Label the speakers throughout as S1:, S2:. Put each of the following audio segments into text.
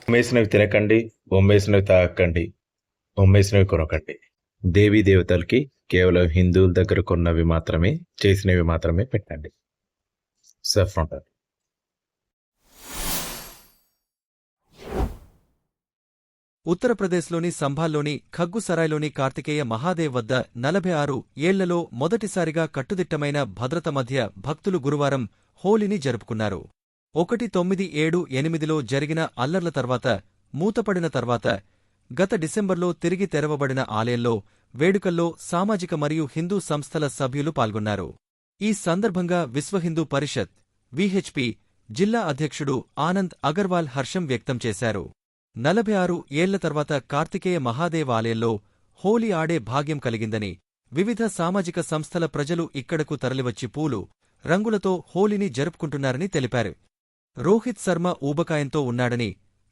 S1: అమ్మేసినవి తినకండి, బొమ్మేసినవి తాగకండి, బొమ్మేసినవి కొనకండి. దేవీ దేవతలకి కేవలం హిందువుల దగ్గర కొన్నవి మాత్రమే, చేసినవి మాత్రమే పెట్టండి. సఫ్రాన్.
S2: ఉత్తరప్రదేశ్లోని సంభాల్లోని ఖగ్గుసరాయ్లోని కార్తికేయ మహాదేవ్ వద్ద 46 ఏళ్లలో మొదటిసారిగా కట్టుదిట్టమైన భద్రత మధ్య భక్తులు గురువారం హోలీని జరుపుకున్నారు. 1978లో జరిగిన అల్లర్ల తర్వాత మూతపడిన తర్వాత గత డిసెంబర్లో తిరిగి తెరవబడిన ఆలయంలో వేడుకల్లో సామాజిక మరియు హిందూ సంస్థల సభ్యులు పాల్గొన్నారు. ఈ సందర్భంగా విశ్వ హిందూ పరిషత్ విహెచ్పి జిల్లా అధ్యక్షుడు ఆనంద్ అగర్వాల్ హర్షం వ్యక్తం చేశారు. 46 ఏళ్ల తర్వాత కార్తికేయ మహాదేవ్ ఆలయంలో హోలీ ఆడే భాగ్యం కలిగిందని, వివిధ సామాజిక సంస్థల ప్రజలు ఇక్కడకు తరలివచ్చి పూలు, రంగులతో హోలీని జరుపుకుంటున్నారని తెలిపారు. రోహిత్ శర్మ ఊబకాయంతో ఉన్నాడని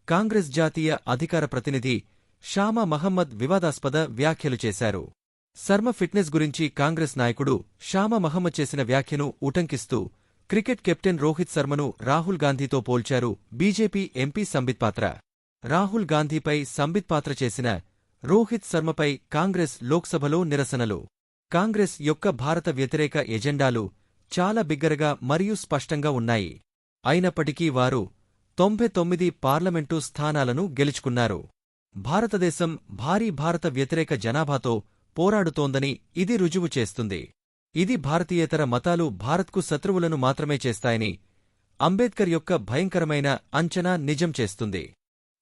S2: కాంగ్రెస్ జాతీయ అధికార ప్రతినిధి షామా మహమ్మద్ వివాదాస్పద వ్యాఖ్యలు చేశారు. శర్మ ఫిట్నెస్ గురించి కాంగ్రెస్ నాయకుడు షామా మహమ్మద్ చేసిన వ్యాఖ్యను ఉటంకిస్తూ క్రికెట్ కెప్టెన్ రోహిత్ శర్మను రాహుల్ గాంధీతో పోల్చారు బీజేపీ ఎంపీ సంబిత్ పాత్ర. రాహుల్ గాంధీపై సంబిత్ పాత్ర చేసిన రోహిత్ శర్మపై కాంగ్రెస్ లోక్సభలో నిరసనలు. కాంగ్రెస్ యొక్క భారత వ్యతిరేక ఎజెండాలు చాలా బిగ్గరగా మరియు స్పష్టంగా ఉన్నాయి. అయినప్పటికీ వారు 99 పార్లమెంటు స్థానాలను గెలుచుకున్నారు. భారతదేశం భారీ భారత వ్యతిరేక జనాభాతో పోరాడుతోందని ఇది రుజువు చేస్తుంది. ఇది భారతీయేతర మతాలు భారత్కు శత్రువులను మాత్రమే చేస్తాయని అంబేద్కర్ యొక్క భయంకరమైన అంచనా నిజం చేస్తుంది.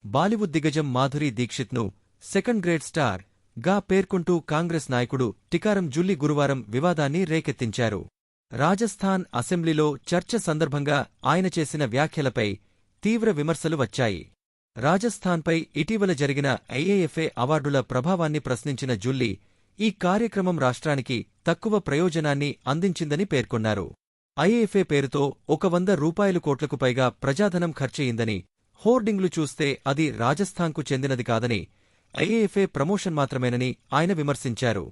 S2: బాలీవుడ్ దిగ్గజం మాధురీ దీక్షిత్ను సెకండ్ గ్రేడ్ స్టార్ గా పేర్కొంటూ కాంగ్రెస్ నాయకుడు టికారం జుల్లీ గురువారం వివాదాన్ని రేకెత్తించారు. రాజస్థాన్ అసెంబ్లీలో చర్చ సందర్భంగా ఆయన చేసిన వ్యాఖ్యలపై తీవ్ర విమర్శలు వచ్చాయి. రాజస్థాన్పై ఇటీవల జరిగిన ఐఏఎఫ్ఏ అవార్డుల ప్రభావాన్ని ప్రశ్నించిన జుల్లీ ఈ కార్యక్రమం రాష్ట్రానికి తక్కువ ప్రయోజనాన్ని అందించిందని పేర్కొన్నారు. ఐఏఎఫ్ఏ పేరుతో 100 రూపాయలు కోట్లకు పైగా ప్రజాధనం ఖర్చయిందని, హోర్డింగ్లు చూస్తే అది రాజస్థాన్కు చెందినది కాదని, ఐఏఎఫ్ఏ ప్రమోషన్ మాత్రమేనని ఆయన విమర్శించారు.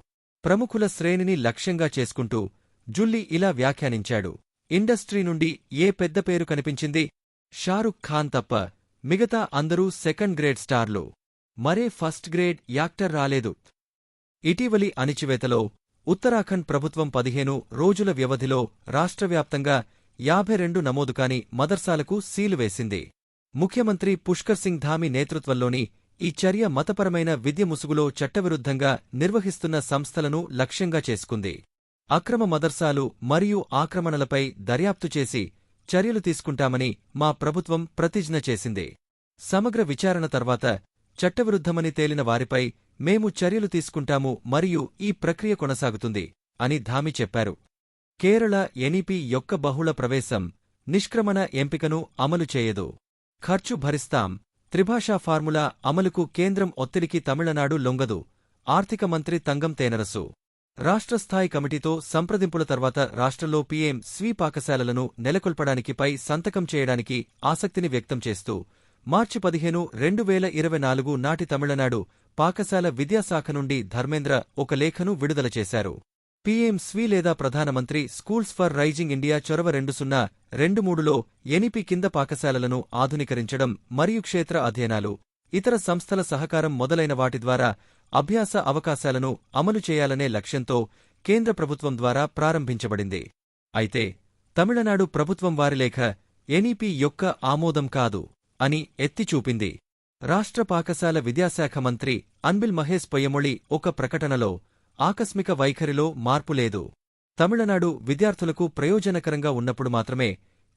S2: ప్రముఖుల శ్రేణిని లక్ష్యంగా చేసుకుంటూ జుల్లీ ఇలా వ్యాఖ్యానించాడు. ఇండస్ట్రీ నుండి ఏ పెద్ద పేరు కనిపించింది? షారుఖ్ ఖాన్ తప్ప మిగతా అందరూ సెకండ్ గ్రేడ్ స్టార్లు. మరే ఫస్ట్ గ్రేడ్ యాక్టర్ రాలేదు. ఇటీవలి అణిచివేతలో ఉత్తరాఖండ్ ప్రభుత్వం 15 రోజుల వ్యవధిలో రాష్ట్రవ్యాప్తంగా 52 నమోదుకాని మదర్సాలకు సీలు వేసింది. ముఖ్యమంత్రి పుష్కర్ సింగ్ ధామి నేతృత్వంలోని ఈ చర్య మతపరమైన విద్య ముసుగులో చట్టవిరుద్ధంగా నిర్వహిస్తున్న సంస్థలను లక్ష్యంగా చేసుకుంది. అక్రమ మదర్సాలు మరియు ఆక్రమణలపై దర్యాప్తు చేసి చర్యలు తీసుకుంటామని మా ప్రభుత్వం ప్రతిజ్ఞ చేసింది. సమగ్ర విచారణ తర్వాత చట్టవిరుద్ధమని తేలిన వారిపై మేము చర్యలు తీసుకుంటాము మరియు ఈ ప్రక్రియ కొనసాగుతుంది అని ధామి చెప్పారు. కేరళ ఎన్ఈపీ యొక్క బహుళ ప్రవేశం నిష్క్రమణ ఎంపికను అమలు చేయదు. ఖర్చు భరిస్తాం. త్రిభాషా ఫార్ములా అమలుకు కేంద్రం ఒత్తిడికి తమిళనాడు లొంగదు. ఆర్థిక మంత్రి తంగం తేనరసు రాష్ట్రస్థాయి కమిటీతో సంప్రదింపుల తర్వాత రాష్ట్రంలో పీఎం స్వీ పాఠశాలలను నెలకొల్పడానికి పై సంతకం చేయడానికి ఆసక్తిని వ్యక్తం చేస్తూ మార్చి 15, 2024 నాటి తమిళనాడు పాఠశాల విద్యాశాఖ నుండి ధర్మేంద్ర ఒక లేఖను విడుదల చేశారు. పీఎం స్వీ లేదా ప్రధానమంత్రి స్కూల్స్ ఫర్ రైజింగ్ ఇండియా చొరవ 2023లో ఎన్ఈపీ కింద పాఠశాలలను ఆధునీకరించడం మరియు క్షేత్ర అధ్యయనాలు, ఇతర సంస్థల సహకారం మొదలైన వాటి ద్వారా అభ్యాస అవకాశాలను అమలు చేయాలనే లక్ష్యంతో కేంద్ర ప్రభుత్వం ద్వారా ప్రారంభించబడింది. అయితే తమిళనాడు ప్రభుత్వం వారి లేఖ ఎన్ఈపీ యొక్క ఆమోదం కాదు అని ఎత్తిచూపింది. రాష్ట్ర పాఠశాల విద్యాశాఖ మంత్రి అన్బిల్ మహేష్ పొయ్యమొళి ఒక ప్రకటనలో ఆకస్మిక వైఖరిలో మార్పు లేదు. తమిళనాడు విద్యార్థులకు ప్రయోజనకరంగా ఉన్నప్పుడు మాత్రమే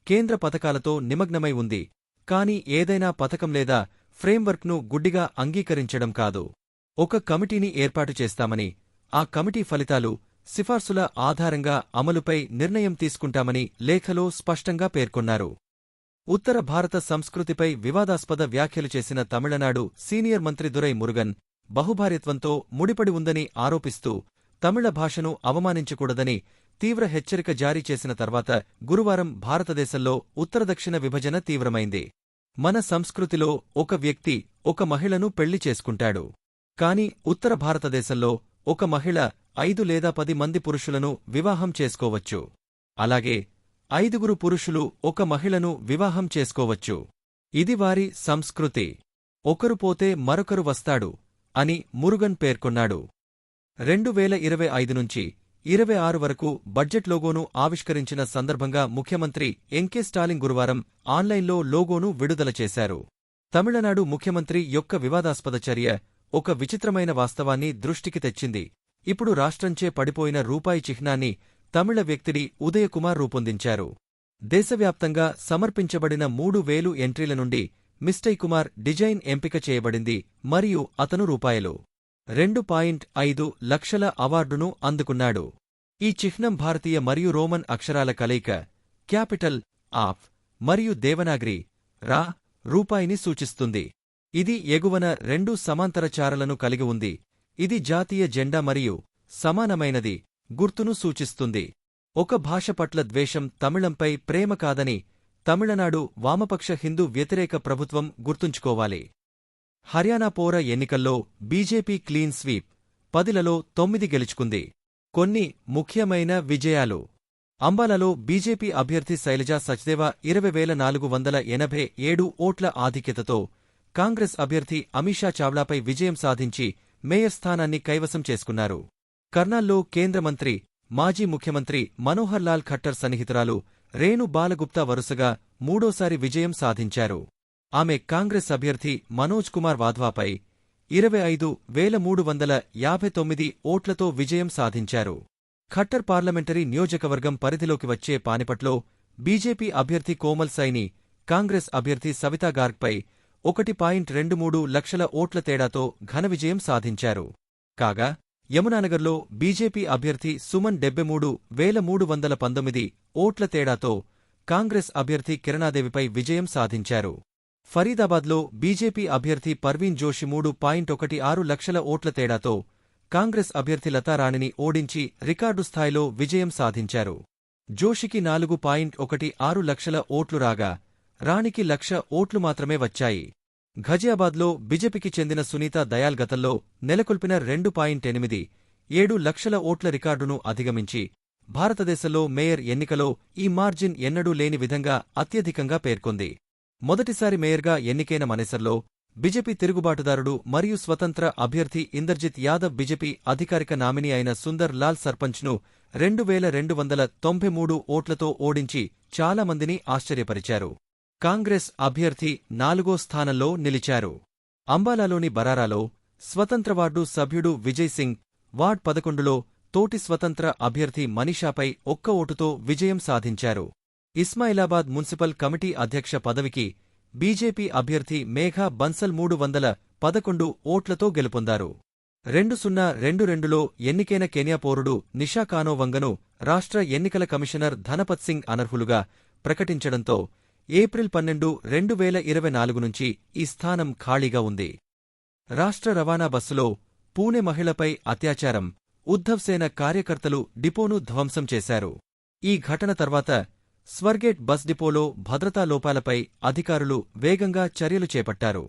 S2: కేంద్ర పథకాలతో నిమగ్నమై ఉంది, కాని ఏదైనా పథకం లేదా ఫ్రేమ్వర్క్ను గుడ్డిగా అంగీకరించడం కాదు. ఒక కమిటీని ఏర్పాటు చేస్తామని, ఆ కమిటీ ఫలితాలు, సిఫార్సుల ఆధారంగా అమలుపై నిర్ణయం తీసుకుంటామని లేఖలో స్పష్టంగా పేర్కొన్నారు. ఉత్తర భారత సంస్కృతిపై వివాదాస్పద వ్యాఖ్యలు చేసిన తమిళనాడు సీనియర్ మంత్రి దురై మురుగన్ బహుభార్యత్వంతో ముడిపడి ఉందని ఆరోపిస్తూ తమిళ భాషను అవమానించకూడదని తీవ్ర హెచ్చరిక జారీ చేసిన తర్వాత గురువారం భారతదేశంలో ఉత్తరదక్షిణ విభజన తీవ్రమైంది. మన సంస్కృతిలో ఒక వ్యక్తి ఒక మహిళను పెళ్లి చేసుకుంటాడు. కాని ఉత్తర భారతదేశంలో ఒక మహిళ 5 లేదా 10 మంది పురుషులను వివాహం చేసుకోవచ్చు. అలాగే 5 పురుషులు ఒక మహిళను వివాహం చేసుకోవచ్చు. ఇది వారి సంస్కృతి. ఒకరు పోతే మరొకరు వస్తాడు అని మురుగన్ పేర్కొన్నాడు. 2025 నుంచి 26 వరకు బడ్జెట్ లోగోను ఆవిష్కరించిన సందర్భంగా ముఖ్యమంత్రి ఎంకే స్టాలిన్ గురువారం ఆన్లైన్లో లోగోను విడుదల చేశారు. తమిళనాడు ముఖ్యమంత్రి యొక్క వివాదాస్పద చర్య ఒక విచిత్రమైన వాస్తవాన్ని దృష్టికి తెచ్చింది. ఇప్పుడు రాష్ట్రంచే పడిపోయిన రూపాయి చిహ్నాన్ని తమిళ వ్యక్తిడి ఉదయకుమార్ రూపొందించారు. దేశవ్యాప్తంగా సమర్పించబడిన 3000 ఎంట్రీల నుండి మిస్టర్ కుమార్ డిజైన్ ఎంపిక చేయబడింది మరియు అతను ₹2.5 లక్షల అవార్డును అందుకున్నాడు. ఈ చిహ్నం భారతీయ మరియు రోమన్ అక్షరాల కలయిక క్యాపిటల్ ఆఫ్ మరియు దేవనాగరి రా రూపాయిని సూచిస్తుంది. ఇది ఎగువన 2 సమాంతర చారలను కలిగి ఉంది. ఇది జాతీయ జెండా మరియు సమానమైనది గుర్తును సూచిస్తుంది. ఒక భాష పట్ల ద్వేషం తమిళంపై ప్రేమ కాదని తమిళనాడు వామపక్ష హిందూ వ్యతిరేక ప్రభుత్వం గుర్తుంచుకోవాలి. హర్యానా పౌర ఎన్నికల్లో బీజేపీ క్లీన్ స్వీప్ 10లలో 9 గెలుచుకుంది. కొన్ని ముఖ్యమైన విజయాలు. అంబాలాలో బీజేపీ అభ్యర్థి శైలజా సచ్దేవా 20,487 ఓట్ల ఆధిక్యతతో కాంగ్రెస్ అభ్యర్థి అమిషా చావ్లాపై విజయం సాధించి మేయర్ స్థానాన్ని కైవసం చేసుకున్నారు. కర్నాల్లో కేంద్ర మంత్రి మాజీ ముఖ్యమంత్రి మనోహర్ లాల్ ఖట్టర్ సన్నిహితురాలు రేణు బాలగుప్తా వరుసగా మూడోసారి విజయం సాధించారు. ఆమె కాంగ్రెస్ అభ్యర్థి మనోజ్ కుమార్ వాధ్వాపై 25,359 ఓట్లతో విజయం సాధించారు. ఖట్టర్ పార్లమెంటరీ నియోజకవర్గం పరిధిలోకి వచ్చే పానిపట్లో బీజేపీ అభ్యర్థి కోమల్ సైని కాంగ్రెస్ అభ్యర్థి సవితా గార్గ్పై 1.23 లక్షల ఓట్ల తేడాతో ఘన విజయం సాధించారు. కాగా యమునానగర్లో బీజేపీ అభ్యర్థి సుమన్ 73,319 ఓట్ల తేడాతో కాంగ్రెస్ అభ్యర్థి కిరణాదేవిపై విజయం సాధించారు. ఫరీదాబాద్లో బీజేపీ అభ్యర్థి పర్వీన్ జోషి 3.16 లక్షల ఓట్ల తేడాతో కాంగ్రెస్ అభ్యర్థి లతారాణిని ఓడించి రికార్డు స్థాయిలో విజయం సాధించారు. జోషికి 4.16 లక్షల ఓట్లు రాగా రాణికి 1,00,000 ఓట్లు మాత్రమే వచ్చాయి. ఘజియాబాద్లో బీజేపీకి చెందిన సునీతా దయాల్ గతంలో నెలకొల్పిన 2.87 లక్షల ఓట్ల రికార్డును అధిగమించి భారతదేశంలో మేయర్ ఎన్నికలో ఈ మార్జిన్ ఎన్నడూ లేని విధంగా అత్యధికంగా పేర్కొంది. మొదటిసారి మేయర్గా ఎన్నికైన మనేసర్లో బీజేపీ తిరుగుబాటుదారుడు మరియు స్వతంత్ర అభ్యర్థి ఇందర్జిత్ యాదవ్ బీజేపీ అధికారిక నామినీ అయిన సుందర్ లాల్ సర్పంచ్ను 2,293 ఓట్లతో ఓడించి చాలా మందిని ఆశ్చర్యపరిచారు. కాంగ్రెస్ అభ్యర్థి 4వ స్థానంలో నిలిచారు. అంబాలాలోని బరారాలో స్వతంత్ర వార్డు సభ్యుడు విజయ్ సింగ్ వార్డ్ 11లో తోటి స్వతంత్ర అభ్యర్థి మనీషాపై 1 ఓటుతో విజయం సాధించారు. ఇస్మాయిలాబాద్ మున్సిపల్ కమిటీ అధ్యక్ష పదవికి బీజేపీ అభ్యర్థి మేఘా బన్సల్ 311 ఓట్లతో గెలుపొందారు. 2022లో ఎన్నికైన కెన్యా పౌరుడు నిషా కానో వంగను రాష్ట్ర ఎన్నికల కమిషనర్ ధనపత్ సింగ్ అనర్హులుగా ప్రకటించడంతో ఏప్రిల్ 12, 2024 నుంచి ఈ స్థానం ఖాళీగా ఉంది. రాష్ట్ర రవాణా బస్సులో పూణె మహిళపై అత్యాచారం, ఉద్ధవ్ సేన కార్యకర్తలు డిపోను ధ్వంసం చేశారు. ఈ ఘటన తర్వాత స్వర్గేట్ బస్ డిపోలో భద్రతా లోపాలపై అధికారులు వేగంగా చర్యలు చేపట్టారు.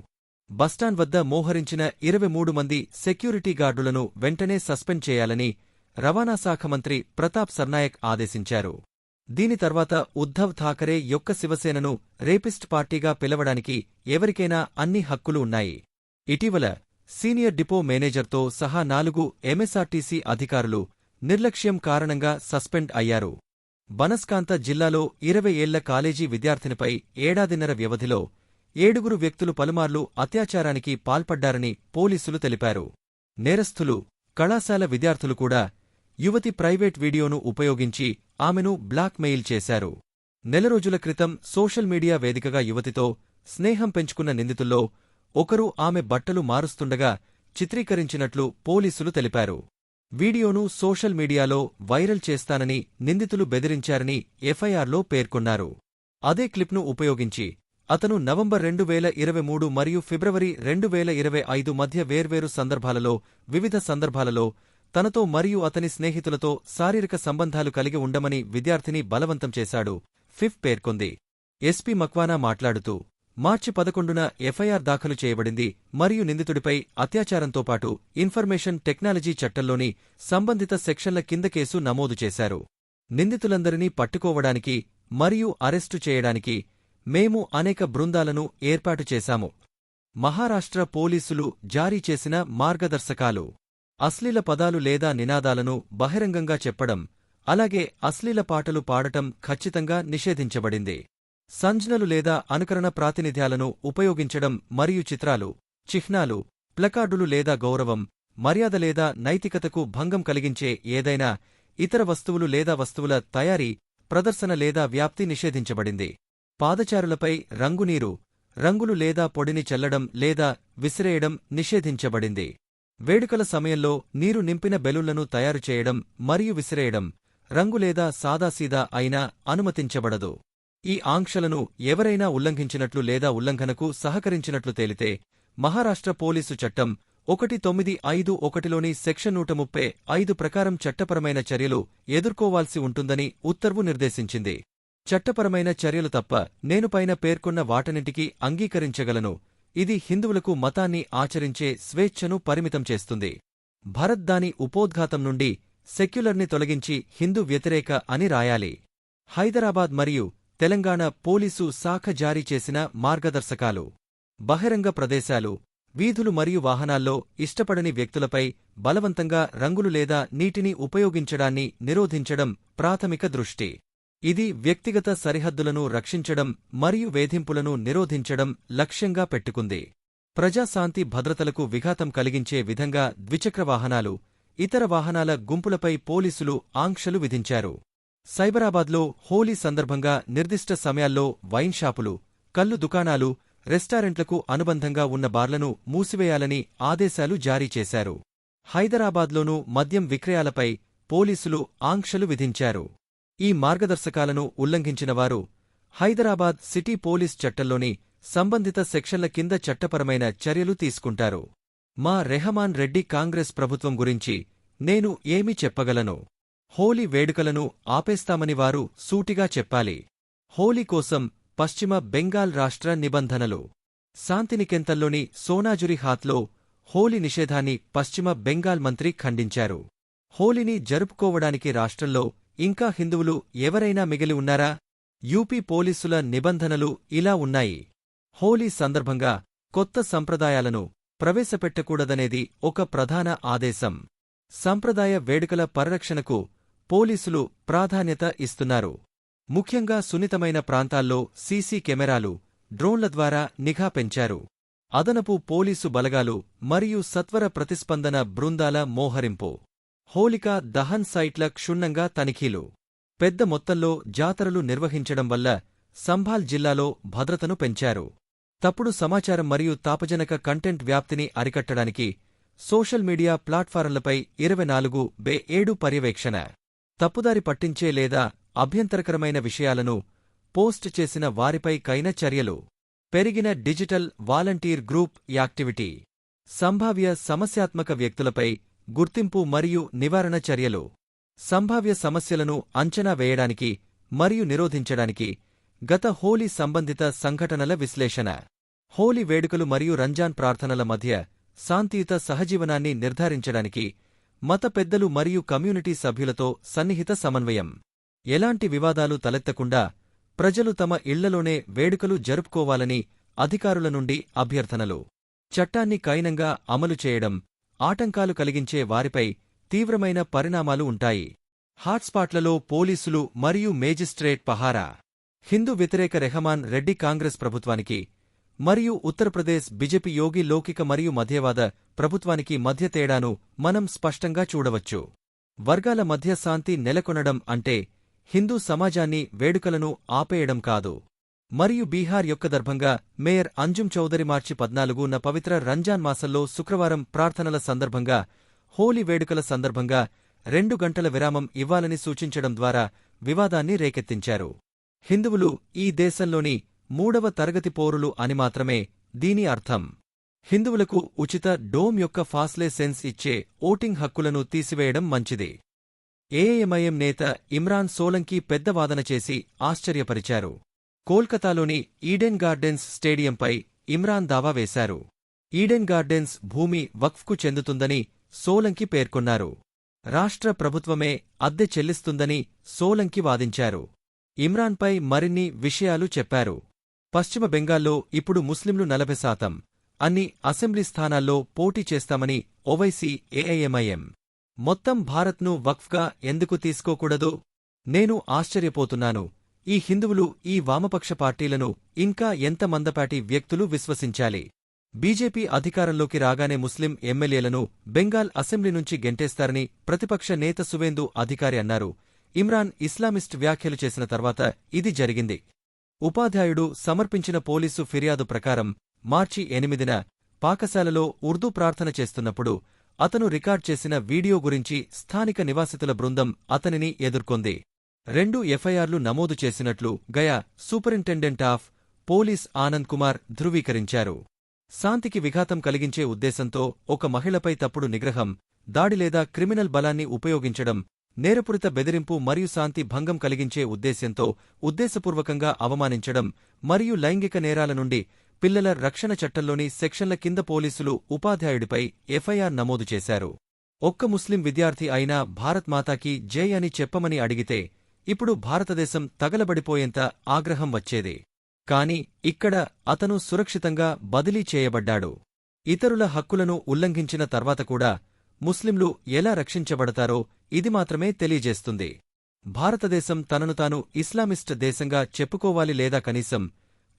S2: బస్టాండ్ వద్ద మోహరించిన 23 మంది సెక్యూరిటీ గార్డులను వెంటనే సస్పెండ్ చేయాలని రవాణా శాఖ మంత్రి ప్రతాప్ సర్నాయక్ ఆదేశించారు. దీని తర్వాత ఉద్ధవ్ ఠాకరే యొక్క శివసేనను రేపిస్ట్ పార్టీగా పిలవడానికి ఎవరికైనా అన్ని హక్కులు ఉన్నాయి. ఇటీవల సీనియర్ డిపో మేనేజర్తో సహా 4 ఎంఎస్ఆర్టీసీ అధికారులు నిర్లక్ష్యం కారణంగా సస్పెండ్ అయ్యారు. బనస్కాంత జిల్లాలో 20 ఏళ్ల కాలేజీ విద్యార్థినిపై ఏడాదిన్నర వ్యవధిలో 7 వ్యక్తులు పలుమార్లు అత్యాచారానికి పాల్పడ్డారని పోలీసులు తెలిపారు. నేరస్థులు కళాశాల విద్యార్థులు కూడా యువతి ప్రైవేట్ వీడియోను ఉపయోగించి ఆమెను బ్లాక్ మెయిల్ చేశారు. నెల రోజుల క్రితం సోషల్ మీడియా వేదికగా యువతితో స్నేహం పెంచుకున్న నిందితుల్లో ఒకరు ఆమె బట్టలు మారుస్తుండగా చిత్రీకరించినట్లు పోలీసులు తెలిపారు. వీడియోను సోషల్ మీడియాలో వైరల్ చేస్తానని నిందితులు బెదిరించారని ఎఫ్ఐఆర్లో పేర్కొన్నారు. అదే క్లిప్ను ఉపయోగించి అతను నవంబర్ 2023 మరియు ఫిబ్రవరి 2025 మధ్య వేర్వేరు సందర్భాలలో వివిధ సందర్భాలలో తనతో మరియు అతని స్నేహితులతో శారీరక సంబంధాలు కలిగి ఉండమని విద్యార్థిని బలవంతం చేశాడు, ఫిఫ్ పేర్కొంది. ఎస్పీ మక్వానా మాట్లాడుతూ మార్చి 11న ఎఫ్ఐఆర్ దాఖలు చేయబడింది మరియు నిందితుడిపై అత్యాచారంతో పాటు ఇన్ఫర్మేషన్ టెక్నాలజీ చట్టంలోని సంబంధిత సెక్షన్ల కింద కేసు నమోదు చేశారు. నిందితులందరినీ పట్టుకోవడానికి మరియు అరెస్టు చేయడానికి మేము అనేక బృందాలను ఏర్పాటు చేశాము. మహారాష్ట్ర పోలీసులు జారీ చేసిన మార్గదర్శకాలు. అశ్లీల పదాలు లేదా నినాదాలను బహిరంగంగా చెప్పడం, అలాగే అశ్లీల పాటలు పాడటం ఖచ్చితంగా నిషేధించబడింది. సంజ్ఞలు లేదా అనుకరణ ప్రాతినిధ్యాలను ఉపయోగించడం మరియు చిత్రాలు, చిహ్నాలు, ప్లకార్డులు లేదా గౌరవం, మర్యాద లేదా నైతికతకు భంగం కలిగించే ఏదైనా ఇతర వస్తువులు లేదా వస్తువుల తయారీ, ప్రదర్శన లేదా వ్యాప్తి నిషేధించబడింది. పాదచారులపై రంగునీరు, రంగులు లేదా పొడిని చల్లడం లేదా విసిరేయడం నిషేధించబడింది. వేడుకల సమయంలో నీరు నింపిన బెలూన్లను తయారు చేయడం మరియు విసిరేయడం, రంగు లేదా సాదాసీదా అయినా అనుమతించబడదు. ఈ ఆంక్షలను ఎవరైనా ఉల్లంఘించినట్లు లేదా ఉల్లంఘనకు సహకరించినట్లు తేలితే మహారాష్ట్ర పోలీసు చట్టం 1951లోని సెక్షన్ 135 ప్రకారం చట్టపరమైన చర్యలు ఎదుర్కోవాల్సి ఉంటుందని ఉత్తర్వు నిర్దేశించింది. చట్టపరమైన చర్యలు తప్ప నేను పైన పేర్కొన్న వాటన్నింటికీ అంగీకరించగలను. ఇది హిందువులకు మతాన్ని ఆచరించే స్వేచ్ఛను పరిమితం చేస్తుంది. భరత్ దాని ఉపోద్ఘాతం నుండి సెక్యులర్ని తొలగించి హిందూ వ్యతిరేక అని రాయాలి. హైదరాబాద్ మరియు తెలంగాణ పోలీసు శాఖ జారీ చేసిన మార్గదర్శకాలు. బహిరంగ ప్రదేశాలు, వీధులు మరియు వాహనాల్లో ఇష్టపడని వ్యక్తులపై బలవంతంగా రంగులు లేదా నీటిని ఉపయోగించడాన్ని నిరోధించడం ప్రాథమిక దృష్టి. ఇది వ్యక్తిగత సరిహద్దులను రక్షించడం మరియు వేధింపులను నిరోధించడం లక్ష్యంగా పెట్టుకుంది. ప్రజాశాంతి భద్రతలకు విఘాతం కలిగించే విధంగా ద్విచక్ర వాహనాలు, ఇతర వాహనాల గుంపులపై పోలీసులు ఆంక్షలు విధించారు. సైబరాబాద్లో హోలీ సందర్భంగా నిర్దిష్ట సమయాల్లో వైన్ షాపులు, కల్లు దుకాణాలు, రెస్టారెంట్లకు అనుబంధంగా ఉన్న బార్లను మూసివేయాలని ఆదేశాలు జారీ చేశారు. హైదరాబాద్లోనూ మద్యం విక్రయాలపై పోలీసులు ఆంక్షలు విధించారు. ఈ మార్గదర్శకాలను ఉల్లంఘించినవారు హైదరాబాద్ సిటీ పోలీస్ చట్టంలోని సంబంధిత సెక్షన్ల కింద చట్టపరమైన చర్యలు తీసుకుంటారు. మా రెహమాన్ రెడ్డి కాంగ్రెస్ ప్రభుత్వం గురించి నేను ఏమి చెప్పగలను? హోలీ వేడుకలను ఆపేస్తామని వారు సూటిగా చెప్పాలి. హోలీ కోసం పశ్చిమ బెంగాల్ రాష్ట్ర నిబంధనలు. శాంతినికేతన్లోని సోనాజురి హాత్లో హోలీ నిషేధాన్ని పశ్చిమ బెంగాల్ మంత్రి ఖండించారు. హోలీని జరుపుకోవడానికి రాష్ట్రంలో ఇంకా హిందువులు ఎవరైనా మిగిలి ఉన్నారా? యూపీ పోలీసుల నిబంధనలు ఇలా ఉన్నాయి. హోలీ సందర్భంగా కొత్త సంప్రదాయాలను ప్రవేశపెట్టకూడదనేది ఒక ప్రధాన ఆదేశం. సంప్రదాయ వేడుకల పరిరక్షణకు పోలీసులు ప్రాధాన్యత ఇస్తున్నారు. ముఖ్యంగా సున్నితమైన ప్రాంతాల్లో సీసీ కెమెరాలు, డ్రోన్ల ద్వారా నిఘా పెంచారు. అదనపు పోలీసు బలగాలు మరియు సత్వర ప్రతిస్పందన బృందాల మోహరింపు. హోలికా దహన్ సైట్ల క్షుణ్ణంగా తనిఖీలు. పెద్ద మొత్తంలో జాతరలు నిర్వహించడం వల్ల సంభాల్ జిల్లాలో భద్రతను పెంచారు. తప్పుడు సమాచారం మరియు తాపజనక కంటెంట్ వ్యాప్తిని అరికట్టడానికి సోషల్ మీడియా ప్లాట్ఫారంలపై 24/7 పర్యవేక్షణ. తప్పుదారి పట్టించే లేదా అభ్యంతరకరమైన విషయాలను పోస్ట్ చేసిన వారిపై కైన చర్యలు. పెరిగిన డిజిటల్ వాలంటీర్ గ్రూప్ యాక్టివిటీ. సంభావ్య సమస్యాత్మక వ్యక్తులపై గుర్తింపు మరియు నివారణ చర్యలు. సంభావ్య సమస్యలను అంచనా వేయడానికి మరియు నిరోధించడానికి గత హోలీ సంబంధిత సంఘటనల విశ్లేషణ. హోలీ వేడుకలు మరియు రంజాన్ ప్రార్థనల మధ్య శాంతియుత సహజీవనాన్ని నిర్ధారించడానికి మత పెద్దలు మరియు కమ్యూనిటీ సభ్యులతో సన్నిహిత సమన్వయం. ఎలాంటి వివాదాలు తలెత్తకుండా ప్రజలు తమ ఇళ్లలోనే వేడుకలు జరుపుకోవాలని అధికారుల నుండి అభ్యర్థనలు. చట్టాన్ని కైనంగా అమలు చేయడం. ఆటంకాలు కలిగించే వారిపై తీవ్రమైన పరిణామాలు ఉంటాయి. హాట్స్పాట్లలో పోలీసులు మరియు మేజిస్ట్రేట్ పహారా. హిందూ వ్యతిరేక రెహమాన్ రెడ్డి కాంగ్రెస్ ప్రభుత్వానికి మరియు ఉత్తరప్రదేశ్ బీజేపీ యోగి లౌకిక మరియు మధ్యవాద ప్రభుత్వానికి మధ్య తేడాను మనం స్పష్టంగా చూడవచ్చు. వర్గాల మధ్య శాంతి నెలకొనడం అంటే హిందూ సమాజాన్ని వేడుకలను ఆపేయడం కాదు. మరియు బీహార్ యొక్క దర్భంగా మేయర్ అంజుమ్ చౌదరి మార్చి 14న పవిత్ర రంజాన్ మాసంలో శుక్రవారం ప్రార్థనల సందర్భంగా హోలీ వేడుకల సందర్భంగా 2 గంటల విరామం ఇవ్వాలని సూచించడం ద్వారా వివాదాన్ని రేకెత్తించారు. హిందువులు ఈ దేశంలోని 3వ తరగతి పౌరులు అని మాత్రమే దీని అర్థం. హిందువులకు ఉచిత డోమ్ యొక్క ఫాస్లే సెన్స్ ఇచ్చే ఓటింగ్ హక్కులను తీసివేయడం మంచిది. ఏఐఎంఐఎం నేత ఇమ్రాన్ సోలంకి పెద్ద వాదన చేసి ఆశ్చర్యపరిచారు. కోల్కతాలోని ఈడెన్ గార్డెన్స్ స్టేడియంపై ఇమ్రాన్ దావా వేశారు. ఈడెన్ గార్డెన్స్ భూమి వక్ఫ్కు చెందుతుందని సోలంకి పేర్కొన్నారు. రాష్ట్ర ప్రభుత్వమే అద్దె చెల్లిస్తుందని సోలంకి వాదించారు. ఇమ్రాన్పై మరిన్ని విషయాలు చెప్పారు. పశ్చిమ బెంగాల్లో ఇప్పుడు ముస్లింలు 40%, అన్ని అసెంబ్లీ స్థానాల్లో పోటీ చేస్తామని ఓవైసీ ఏఐఎంఐఎం. మొత్తం భారత్ను వక్ఫ్గా ఎందుకు తీసుకోకూడదు? నేను ఆశ్చర్యపోతున్నాను. ఈ హిందువులు ఈ వామపక్ష పార్టీలను ఇంకా ఎంత మందపాటి వ్యక్తులు విశ్వసించాలి? బీజేపీ అధికారంలోకి రాగానే ముస్లిం ఎమ్మెల్యేలను బెంగాల్ అసెంబ్లీ నుంచి గెంటేస్తారని ప్రతిపక్ష నేత సువేందు అధికారి అన్నారు. ఇమ్రాన్ ఇస్లామిస్ట్ వ్యాఖ్యలు చేసిన తర్వాత ఇది జరిగింది. ఉపాధ్యాయుడు సమర్పించిన పోలీసు ఫిర్యాదు ప్రకారం మార్చి 8న పాకశాలలో ఉర్దూ ప్రార్థన చేస్తున్నప్పుడు అతను రికార్డ్ చేసిన వీడియో గురించి స్థానిక నివాసితుల బృందం అతనిని ఎదుర్కొంది. 2 ఎఫ్ఐఆర్లు నమోదు చేసినట్లు Gaya superintendent of police Anand Kumar ధృవీకరించారు. శాంతికి విఘాతం కలిగించే ఉద్దేశంతో ఒక మహిళపై తప్పుడు నిగ్రహం, దాడి లేదా క్రిమినల్ బలాన్ని ఉపయోగించడం, నేరపూరిత బెదిరింపు మరియు శాంతి భంగం కలిగించే ఉద్దేశ్యంతో ఉద్దేశపూర్వకంగా అవమానించడం మరియు లైంగిక నేరాల నుండి పిల్లల రక్షణ చట్టంలోని సెక్షన్ల కింద పోలీసులు ఉపాధ్యాయుడిపై ఎఫ్ఐఆర్ నమోదు చేశారు. ఒక్క ముస్లిం విద్యార్థి అయినా భారత్ మాతాకి జై అని చెప్పమని అడిగితే ఇప్పుడు భారతదేశం తగలబడిపోయేంత ఆగ్రహం వచ్చేది. కాని ఇక్కడ అతను సురక్షితంగా బదిలీ చేయబడ్డాడు. ఇతరుల హక్కులను ఉల్లంఘించిన తర్వాత కూడా ముస్లింలు ఎలా రక్షించబడతారో ఇది మాత్రమే తెలియజేస్తుంది. భారతదేశం తనను తాను ఇస్లామిస్ట్ దేశంగా చెప్పుకోవాలి లేదా కనీసం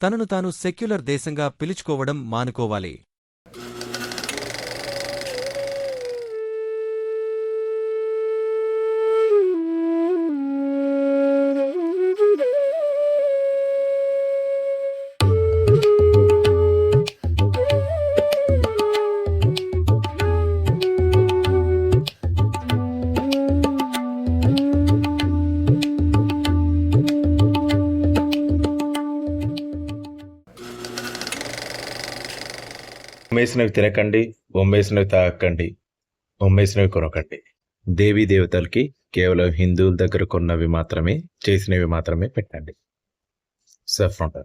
S2: తనను తాను సెక్యులర్ దేశంగా పిలుచుకోవడం మానుకోవాలి.
S1: ఉమ్మేసినవి తినకండి, ఉమ్మేసినవి తాగకండి, ఉమ్మేసినవి కొనకండి. దేవీ దేవతలకి కేవలం హిందువుల దగ్గర కొన్నవి మాత్రమే, చేసినవి మాత్రమే పెట్టండి. సఫ్రాన్.